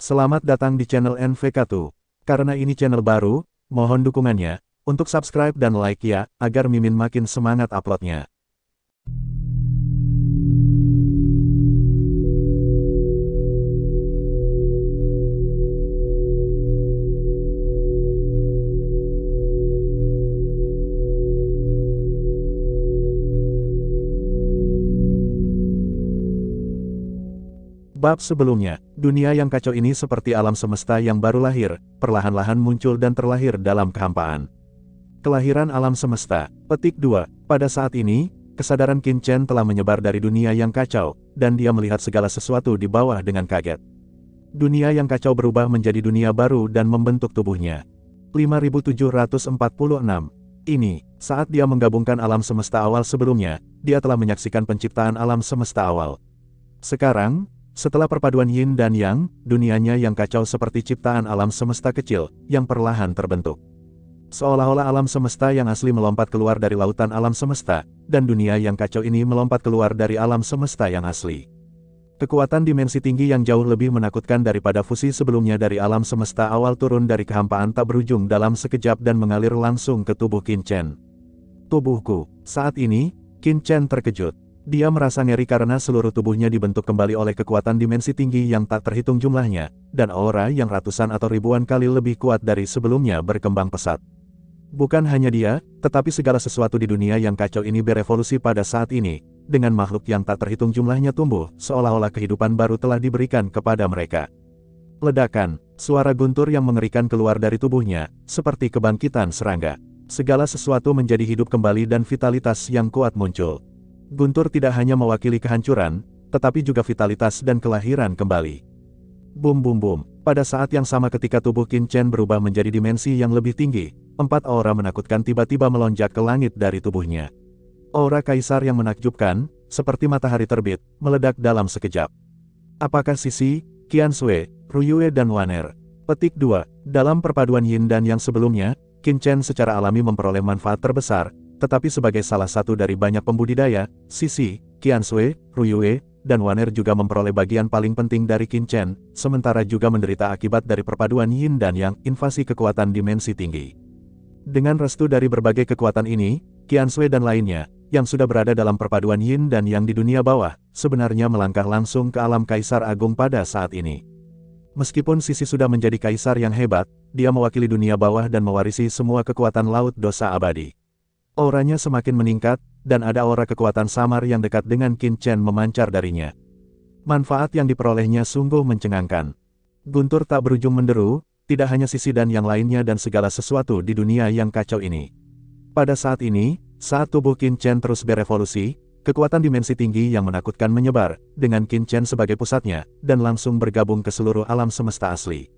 Selamat datang di channel NVK2. Karena ini channel baru, mohon dukungannya, untuk subscribe dan like ya, agar Mimin makin semangat uploadnya. Bab sebelumnya, dunia yang kacau ini seperti alam semesta yang baru lahir, perlahan-lahan muncul dan terlahir dalam kehampaan. Kelahiran alam semesta. Petik 2. Pada saat ini, kesadaran Qin Chen telah menyebar dari dunia yang kacau, dan dia melihat segala sesuatu di bawah dengan kaget. Dunia yang kacau berubah menjadi dunia baru dan membentuk tubuhnya. 5746. Ini, saat dia menggabungkan alam semesta awal sebelumnya, dia telah menyaksikan penciptaan alam semesta awal. Sekarang, setelah perpaduan yin dan yang, dunianya yang kacau seperti ciptaan alam semesta kecil, yang perlahan terbentuk. Seolah-olah alam semesta yang asli melompat keluar dari lautan alam semesta, dan dunia yang kacau ini melompat keluar dari alam semesta yang asli. Kekuatan dimensi tinggi yang jauh lebih menakutkan daripada fusi sebelumnya dari alam semesta awal turun dari kehampaan tak berujung dalam sekejap dan mengalir langsung ke tubuh Qin Chen. Tubuhku. Saat ini, Qin Chen terkejut. Dia merasa ngeri karena seluruh tubuhnya dibentuk kembali oleh kekuatan dimensi tinggi yang tak terhitung jumlahnya, dan aura yang ratusan atau ribuan kali lebih kuat dari sebelumnya berkembang pesat. Bukan hanya dia, tetapi segala sesuatu di dunia yang kacau ini berevolusi pada saat ini, dengan makhluk yang tak terhitung jumlahnya tumbuh, seolah-olah kehidupan baru telah diberikan kepada mereka. Ledakan, suara guntur yang mengerikan keluar dari tubuhnya, seperti kebangkitan serangga. Segala sesuatu menjadi hidup kembali dan vitalitas yang kuat muncul. Guntur tidak hanya mewakili kehancuran, tetapi juga vitalitas dan kelahiran kembali. Bum bum bum. Pada saat yang sama ketika tubuh Qin Chen berubah menjadi dimensi yang lebih tinggi, 4 aura menakutkan tiba-tiba melonjak ke langit dari tubuhnya. Aura kaisar yang menakjubkan, seperti matahari terbit, meledak dalam sekejap. Apakah Sisi, Qiansui, Ruyue dan Waner? Petik 2. Dalam perpaduan yin dan yang sebelumnya, Qin Chen secara alami memperoleh manfaat terbesar, tetapi sebagai salah satu dari banyak pembudidaya, Sisi, Qiansui, Ruyue, dan Waner juga memperoleh bagian paling penting dari Qin Chen, sementara juga menderita akibat dari perpaduan yin dan yang, invasi kekuatan dimensi tinggi. Dengan restu dari berbagai kekuatan ini, Qiansui dan lainnya, yang sudah berada dalam perpaduan yin dan yang di dunia bawah, sebenarnya melangkah langsung ke alam Kaisar Agung pada saat ini. Meskipun Sisi sudah menjadi kaisar yang hebat, dia mewakili dunia bawah dan mewarisi semua kekuatan laut dosa abadi. Auranya semakin meningkat, dan ada aura kekuatan samar yang dekat dengan Qin Chen memancar darinya. Manfaat yang diperolehnya sungguh mencengangkan. Guntur tak berujung menderu, tidak hanya Sisi dan yang lainnya dan segala sesuatu di dunia yang kacau ini. Pada saat ini, saat tubuh Qin Chen terus berevolusi, kekuatan dimensi tinggi yang menakutkan menyebar, dengan Qin Chen sebagai pusatnya, dan langsung bergabung ke seluruh alam semesta asli.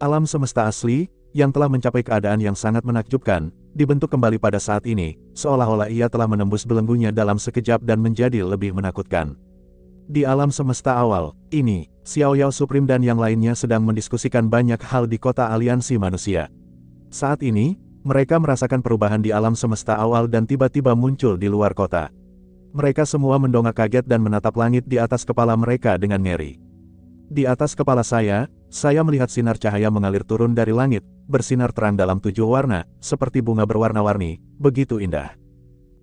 Alam semesta asli, yang telah mencapai keadaan yang sangat menakjubkan, dibentuk kembali pada saat ini, seolah-olah ia telah menembus belenggunya dalam sekejap dan menjadi lebih menakutkan. Di alam semesta awal, ini, Xiao Yao Supreme dan yang lainnya sedang mendiskusikan banyak hal di kota aliansi manusia. Saat ini, mereka merasakan perubahan di alam semesta awal dan tiba-tiba muncul di luar kota. Mereka semua mendongak kaget dan menatap langit di atas kepala mereka dengan ngeri. Di atas kepala saya melihat sinar cahaya mengalir turun dari langit, bersinar terang dalam 7 warna, seperti bunga berwarna-warni, begitu indah.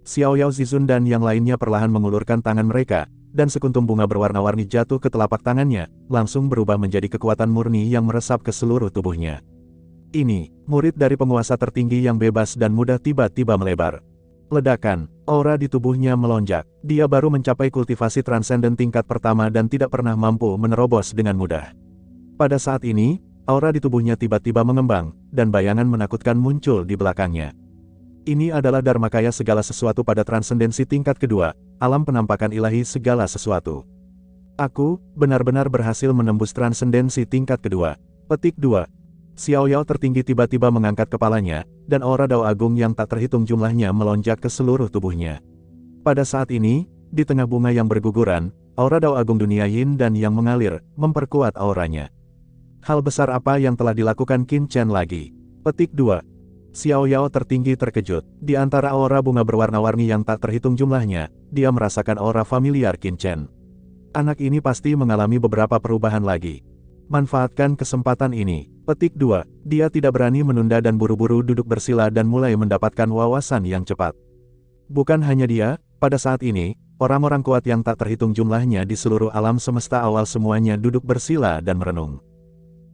Xiao Yao Zizun dan yang lainnya perlahan mengulurkan tangan mereka, dan sekuntum bunga berwarna-warni jatuh ke telapak tangannya, langsung berubah menjadi kekuatan murni yang meresap ke seluruh tubuhnya. Ini, murid dari penguasa tertinggi yang bebas dan mudah tiba-tiba melebar. Ledakan, aura di tubuhnya melonjak. Dia baru mencapai kultivasi transenden tingkat pertama dan tidak pernah mampu menerobos dengan mudah. Pada saat ini, aura di tubuhnya tiba-tiba mengembang, dan bayangan menakutkan muncul di belakangnya. Ini adalah dharmakaya segala sesuatu pada transendensi tingkat kedua, alam penampakan ilahi segala sesuatu. Aku, benar-benar berhasil menembus transendensi tingkat kedua. Petik 2. Xiao Yao tertinggi tiba-tiba mengangkat kepalanya, dan aura Dao Agung yang tak terhitung jumlahnya melonjak ke seluruh tubuhnya. Pada saat ini, di tengah bunga yang berguguran, aura Dao Agung dunia yin dan yang mengalir, memperkuat auranya. Hal besar apa yang telah dilakukan Qin Chen lagi? Petik 2. Xiao Yao tertinggi terkejut. Di antara aura bunga berwarna-warni yang tak terhitung jumlahnya, dia merasakan aura familiar Qin Chen. Anak ini pasti mengalami beberapa perubahan lagi. Manfaatkan kesempatan ini. Petik 2. Dia tidak berani menunda dan buru-buru duduk bersila dan mulai mendapatkan wawasan yang cepat. Bukan hanya dia, pada saat ini, orang-orang kuat yang tak terhitung jumlahnya di seluruh alam semesta awal semuanya duduk bersila dan merenung.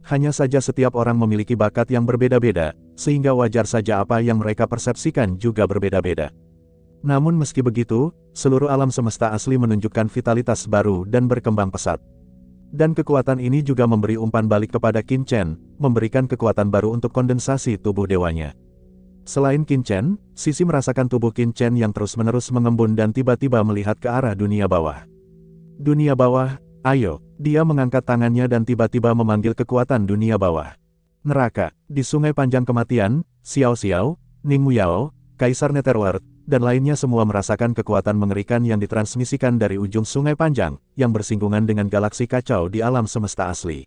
Hanya saja setiap orang memiliki bakat yang berbeda-beda, sehingga wajar saja apa yang mereka persepsikan juga berbeda-beda. Namun meski begitu, seluruh alam semesta asli menunjukkan vitalitas baru dan berkembang pesat. Dan kekuatan ini juga memberi umpan balik kepada Qin Chen, memberikan kekuatan baru untuk kondensasi tubuh dewanya. Selain Qin Chen, Sisi merasakan tubuh Qin Chen yang terus-menerus mengembun dan tiba-tiba melihat ke arah dunia bawah. Dunia bawah, ayo, dia mengangkat tangannya dan tiba-tiba memanggil kekuatan dunia bawah. Neraka, di sungai panjang kematian, Xiao Xiao, Ning Muyao, Kaisar Netherworld, dan lainnya semua merasakan kekuatan mengerikan yang ditransmisikan dari ujung sungai panjang, yang bersinggungan dengan galaksi kacau di alam semesta asli.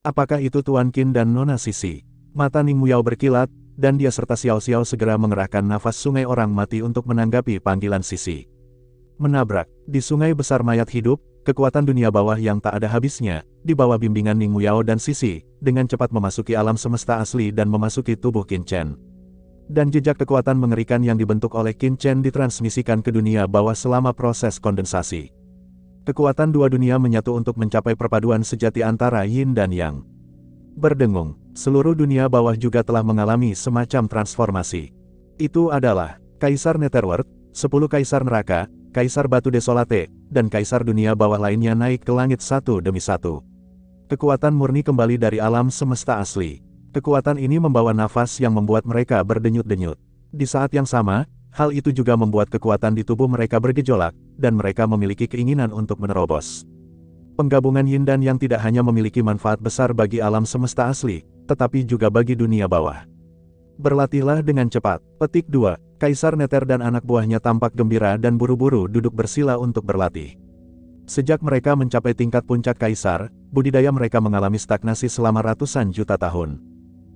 Apakah itu Tuan Qin dan Nona Sisi? Mata Ning Muyao berkilat, dan dia serta Xiao Xiao segera mengerahkan nafas sungai orang mati untuk menanggapi panggilan Sisi. Menabrak, di sungai besar mayat hidup, kekuatan dunia bawah yang tak ada habisnya, di bawah bimbingan Ning Muyao dan Sisi, dengan cepat memasuki alam semesta asli dan memasuki tubuh Qin Chen. Dan jejak kekuatan mengerikan yang dibentuk oleh Qin Chen ditransmisikan ke dunia bawah selama proses kondensasi. Kekuatan dua dunia menyatu untuk mencapai perpaduan sejati antara Yin dan Yang. Berdengung, seluruh dunia bawah juga telah mengalami semacam transformasi. Itu adalah Kaisar Netherworld, 10 Kaisar Neraka, Kaisar Batu Desolate, dan Kaisar dunia bawah lainnya naik ke langit satu demi satu. Kekuatan murni kembali dari alam semesta asli. Kekuatan ini membawa nafas yang membuat mereka berdenyut-denyut. Di saat yang sama, hal itu juga membuat kekuatan di tubuh mereka bergejolak, dan mereka memiliki keinginan untuk menerobos. Penggabungan Yin dan Yang tidak hanya memiliki manfaat besar bagi alam semesta asli, tetapi juga bagi dunia bawah. Berlatihlah dengan cepat. Petik 2. Kaisar Nether dan anak buahnya tampak gembira dan buru-buru duduk bersila untuk berlatih. Sejak mereka mencapai tingkat puncak kaisar, budidaya mereka mengalami stagnasi selama ratusan juta tahun.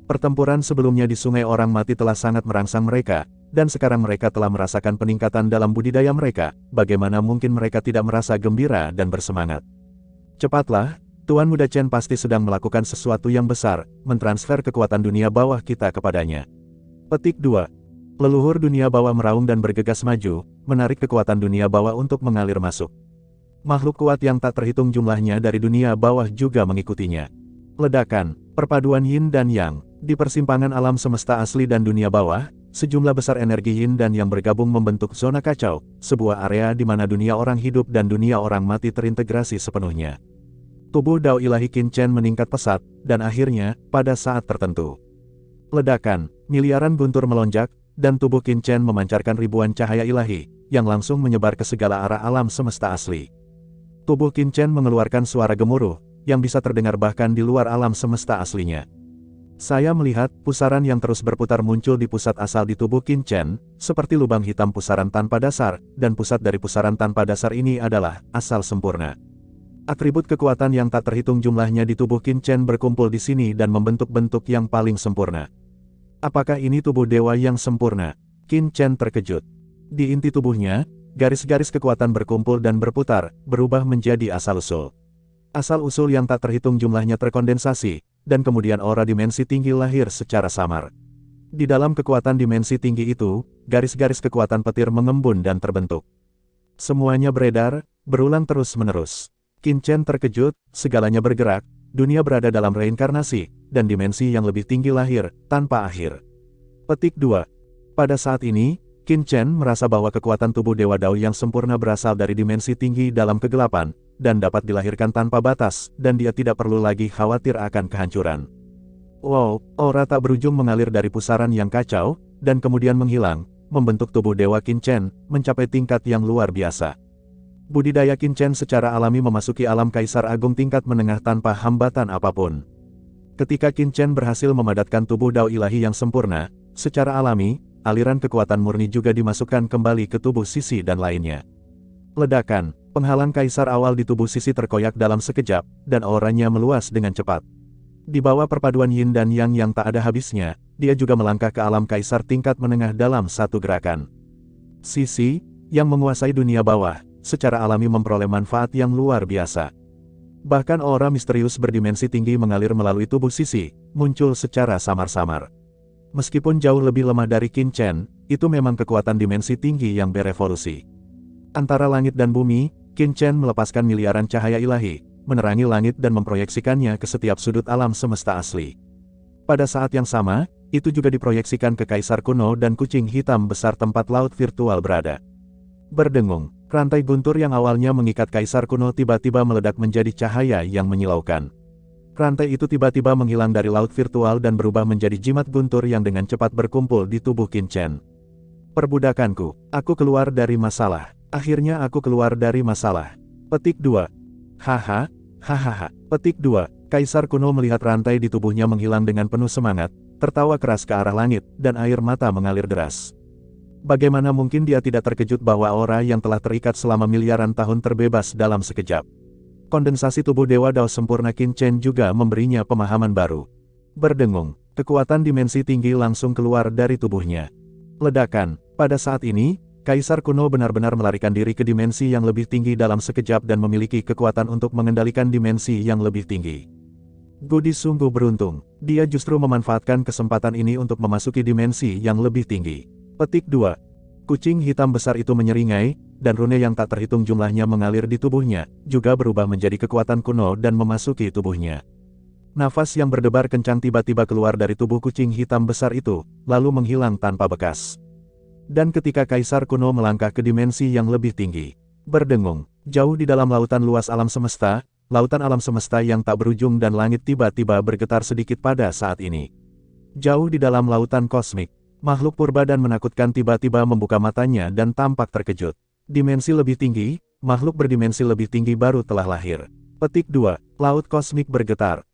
Pertempuran sebelumnya di sungai orang mati telah sangat merangsang mereka, dan sekarang mereka telah merasakan peningkatan dalam budidaya mereka, bagaimana mungkin mereka tidak merasa gembira dan bersemangat. Cepatlah, Tuan Muda Chen pasti sedang melakukan sesuatu yang besar, mentransfer kekuatan dunia bawah kita kepadanya. Petik 2. Leluhur dunia bawah meraung dan bergegas maju, menarik kekuatan dunia bawah untuk mengalir masuk. Makhluk kuat yang tak terhitung jumlahnya dari dunia bawah juga mengikutinya. Ledakan, perpaduan Yin dan Yang. Di persimpangan alam semesta asli dan dunia bawah, sejumlah besar energi Yin dan Yang bergabung membentuk zona kacau, sebuah area di mana dunia orang hidup dan dunia orang mati terintegrasi sepenuhnya. Tubuh Dao Ilahi Qin Chen meningkat pesat, dan akhirnya, pada saat tertentu. Ledakan, miliaran guntur melonjak, dan tubuh Qin Chen memancarkan ribuan cahaya ilahi, yang langsung menyebar ke segala arah alam semesta asli. Tubuh Qin Chen mengeluarkan suara gemuruh, yang bisa terdengar bahkan di luar alam semesta aslinya. Saya melihat, pusaran yang terus berputar muncul di pusat asal di tubuh Qin Chen, seperti lubang hitam pusaran tanpa dasar, dan pusat dari pusaran tanpa dasar ini adalah asal sempurna. Atribut kekuatan yang tak terhitung jumlahnya di tubuh Qin Chen berkumpul di sini dan membentuk bentuk yang paling sempurna. Apakah ini tubuh dewa yang sempurna? Qin Chen terkejut. Di inti tubuhnya, garis-garis kekuatan berkumpul dan berputar, berubah menjadi asal-usul. Asal-usul yang tak terhitung jumlahnya terkondensasi, dan kemudian aura dimensi tinggi lahir secara samar. Di dalam kekuatan dimensi tinggi itu, garis-garis kekuatan petir mengembun dan terbentuk. Semuanya beredar, berulang terus-menerus. Qin Chen terkejut, segalanya bergerak, dunia berada dalam reinkarnasi, dan dimensi yang lebih tinggi lahir, tanpa akhir. Petik 2. Pada saat ini, Qin Chen merasa bahwa kekuatan tubuh Dewa Dao yang sempurna berasal dari dimensi tinggi dalam kegelapan, dan dapat dilahirkan tanpa batas, dan dia tidak perlu lagi khawatir akan kehancuran. Wow, aura tak berujung mengalir dari pusaran yang kacau, dan kemudian menghilang, membentuk tubuh Dewa Qin Chen, mencapai tingkat yang luar biasa. Budidaya Qin Chen secara alami memasuki alam Kaisar Agung tingkat menengah tanpa hambatan apapun. Ketika Qin Chen berhasil memadatkan tubuh Dao Ilahi yang sempurna, secara alami, aliran kekuatan murni juga dimasukkan kembali ke tubuh Sisi dan lainnya. Ledakan, penghalang kaisar awal di tubuh Sisi terkoyak dalam sekejap, dan auranya meluas dengan cepat. Di bawah perpaduan Yin dan Yang yang tak ada habisnya, dia juga melangkah ke alam kaisar tingkat menengah dalam satu gerakan. Sisi, yang menguasai dunia bawah, secara alami memperoleh manfaat yang luar biasa. Bahkan aura misterius berdimensi tinggi mengalir melalui tubuh Sisi, muncul secara samar-samar. Meskipun jauh lebih lemah dari Qin Chen, itu memang kekuatan dimensi tinggi yang berevolusi. Antara langit dan bumi, Qin Chen melepaskan miliaran cahaya ilahi, menerangi langit dan memproyeksikannya ke setiap sudut alam semesta asli. Pada saat yang sama, itu juga diproyeksikan ke Kaisar Kuno dan kucing hitam besar tempat laut virtual berada. Berdengung, rantai guntur yang awalnya mengikat Kaisar Kuno tiba-tiba meledak menjadi cahaya yang menyilaukan. Rantai itu tiba-tiba menghilang dari laut virtual dan berubah menjadi jimat guntur yang dengan cepat berkumpul di tubuh Qin Chen. Perbudakanku, aku keluar dari masalah. Akhirnya aku keluar dari masalah. Petik 2. Haha, hahaha. Petik 2. Kaisar Kuno melihat rantai di tubuhnya menghilang dengan penuh semangat, tertawa keras ke arah langit, dan air mata mengalir deras. Bagaimana mungkin dia tidak terkejut bahwa aura yang telah terikat selama miliaran tahun terbebas dalam sekejap. Kondensasi tubuh Dewa Dao sempurna Qin Chen juga memberinya pemahaman baru. Berdengung, kekuatan dimensi tinggi langsung keluar dari tubuhnya. Ledakan, pada saat ini, Kaisar Kuno benar-benar melarikan diri ke dimensi yang lebih tinggi dalam sekejap dan memiliki kekuatan untuk mengendalikan dimensi yang lebih tinggi. Gudi sungguh beruntung, dia justru memanfaatkan kesempatan ini untuk memasuki dimensi yang lebih tinggi. Petik 2. Kucing hitam besar itu menyeringai, dan rune yang tak terhitung jumlahnya mengalir di tubuhnya, juga berubah menjadi kekuatan kuno dan memasuki tubuhnya. Nafas yang berdebar kencang tiba-tiba keluar dari tubuh kucing hitam besar itu, lalu menghilang tanpa bekas. Dan ketika Kaisar Kuno melangkah ke dimensi yang lebih tinggi, berdengung, jauh di dalam lautan luas alam semesta, lautan alam semesta yang tak berujung dan langit tiba-tiba bergetar sedikit pada saat ini. Jauh di dalam lautan kosmik, makhluk purba dan menakutkan tiba-tiba membuka matanya dan tampak terkejut. Dimensi lebih tinggi, makhluk berdimensi lebih tinggi baru telah lahir. Petik 2. Laut kosmik bergetar,